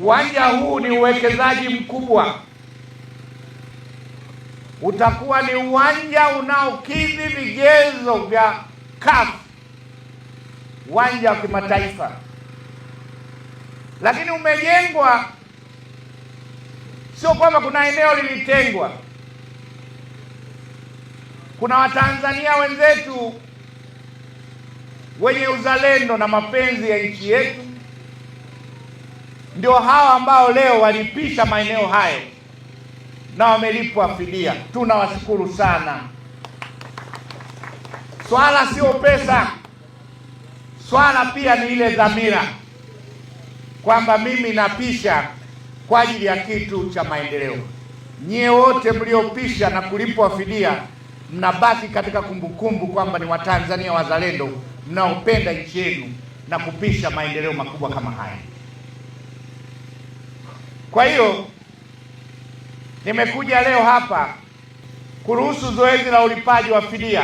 Uwanja huu ni uwekezaji mkubwa, utakuwa ni uwanja unaokidhi vigezo vya CAF, uwanja wa kimataifa, lakini umejengwa, sio kwamba kuna eneo lilitengwa. Kuna Watanzania wenzetu wenye uzalendo na mapenzi ya nchi yetu, ndio hawa ambao leo walipisha maeneo hayo na wamelipwa fidia. Tunawashukuru sana. Swala sio pesa, swala pia ni ile dhamira kwamba mimi napisha kwa ajili ya kitu cha maendeleo. Nyie wote mliopisha na kulipwa fidia mnabaki katika kumbukumbu kwamba ni Watanzania wazalendo mnaopenda nchi yenu na kupisha maendeleo makubwa kama haya. Kwa hiyo nimekuja leo hapa kuruhusu zoezi la ulipaji wa fidia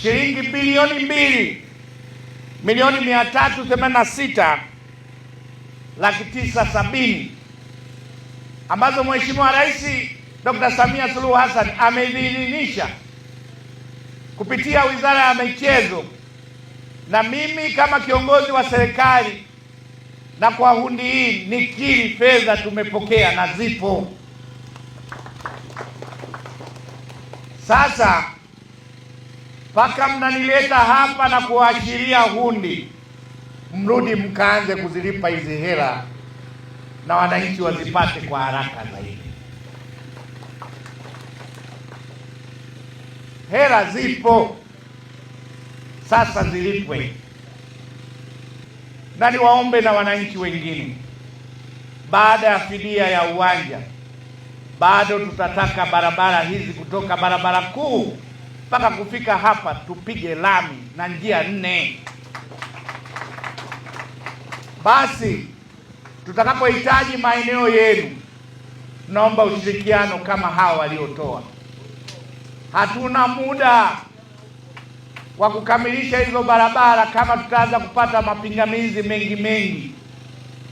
shilingi bilioni 2,386,970 ambazo Mheshimiwa Rais Dr. Samia Suluhu Hassan ameidhinisha kupitia Wizara ya Michezo, na mimi kama kiongozi wa serikali na kwa hundi hii nikiri fedha tumepokea na zipo. Sasa mpaka mnanileta hapa na kuashiria hundi, mrudi mkaanze kuzilipa hizi hela na wananchi wazipate kwa haraka zaidi. Hela zipo, sasa zilipwe. Na niwaombe na wananchi wengine, baada ya fidia ya uwanja bado tutataka barabara hizi kutoka barabara kuu mpaka kufika hapa tupige lami na njia 4. Basi tutakapohitaji maeneo yenu, naomba ushirikiano kama hawa waliotoa. Hatuna muda wa kukamilisha hizo barabara kama tutaanza kupata mapingamizi mengi,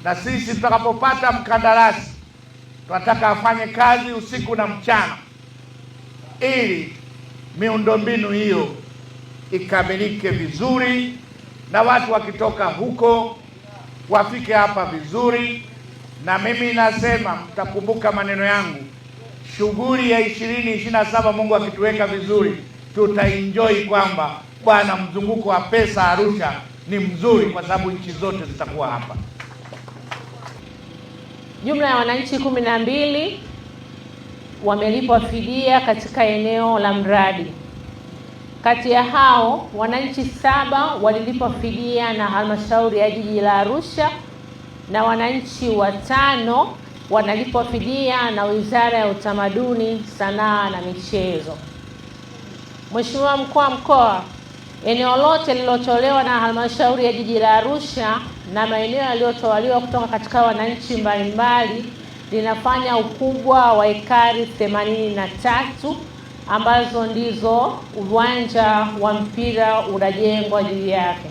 na sisi tutakapopata mkandarasi tunataka afanye kazi usiku na mchana ili miundombinu hiyo ikamilike vizuri, na watu wakitoka huko wafike hapa vizuri. Na mimi nasema, mtakumbuka maneno yangu, shughuli ya 2027 Mungu akituweka vizuri, tutaenjoy kwamba bwana, mzunguko wa pesa Arusha ni mzuri kwa sababu nchi zote zitakuwa hapa. Jumla ya wananchi 12 wamelipwa fidia katika eneo la mradi. Kati ya hao wananchi 7 walilipwa fidia na halmashauri ya jiji la Arusha, na wananchi 5 wanalipwa fidia na Wizara ya Utamaduni, Sanaa na Michezo. Mheshimiwa Mkuu wa Mkoa, eneo lote lililotolewa na halmashauri ya jiji la Arusha na maeneo yaliyotawaliwa kutoka katika wananchi mbalimbali linafanya ukubwa wa ekari 83 ambazo ndizo uwanja wa mpira unajengwa juu yake.